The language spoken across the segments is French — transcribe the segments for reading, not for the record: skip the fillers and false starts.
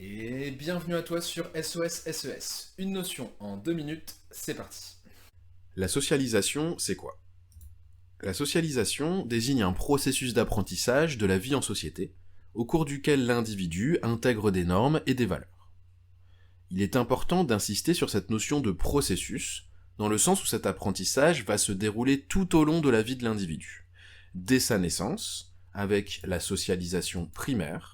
Et bienvenue à toi sur SOS SES. Une notion en 2 minutes, c'est parti. La socialisation, c'est quoi? La socialisation désigne un processus d'apprentissage de la vie en société, au cours duquel l'individu intègre des normes et des valeurs. Il est important d'insister sur cette notion de processus, dans le sens où cet apprentissage va se dérouler tout au long de la vie de l'individu, dès sa naissance, avec la socialisation primaire,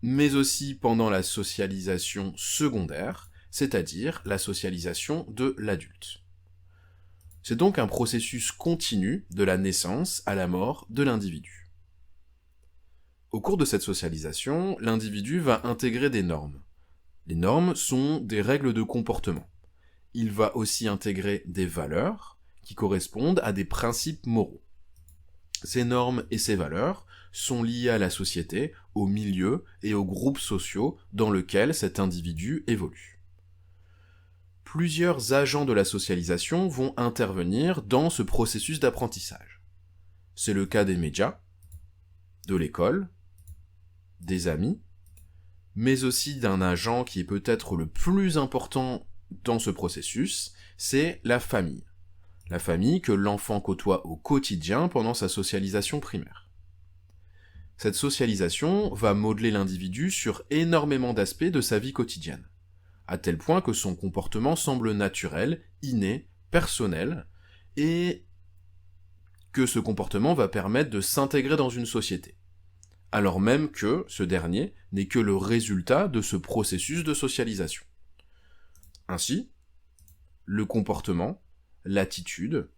mais aussi pendant la socialisation secondaire, c'est-à-dire la socialisation de l'adulte. C'est donc un processus continu de la naissance à la mort de l'individu. Au cours de cette socialisation, l'individu va intégrer des normes. Les normes sont des règles de comportement. Il va aussi intégrer des valeurs qui correspondent à des principes moraux. Ces normes et ces valeurs sont liées à la société, au milieu et aux groupes sociaux dans lesquels cet individu évolue. Plusieurs agents de la socialisation vont intervenir dans ce processus d'apprentissage. C'est le cas des médias, de l'école, des amis, mais aussi d'un agent qui est peut-être le plus important dans ce processus, c'est la famille. La famille que l'enfant côtoie au quotidien pendant sa socialisation primaire. Cette socialisation va modeler l'individu sur énormément d'aspects de sa vie quotidienne, à tel point que son comportement semble naturel, inné, personnel, et que ce comportement va permettre de s'intégrer dans une société, alors même que ce dernier n'est que le résultat de ce processus de socialisation. Ainsi, le comportement, l'attitude,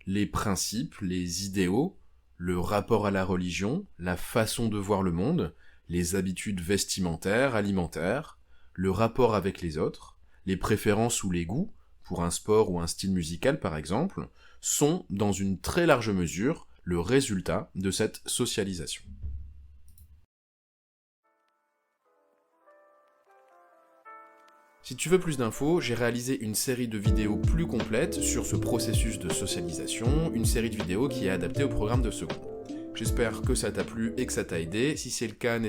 les principes, les idéaux, le rapport à la religion, la façon de voir le monde, les habitudes vestimentaires, alimentaires, le rapport avec les autres, les préférences ou les goûts, pour un sport ou un style musical par exemple, sont dans une très large mesure le résultat de cette socialisation. Si tu veux plus d'infos, j'ai réalisé une série de vidéos plus complètes sur ce processus de socialisation, une série de vidéos qui est adaptée au programme de seconde. J'espère que ça t'a plu et que ça t'a aidé. Si c'est le cas, n'hésite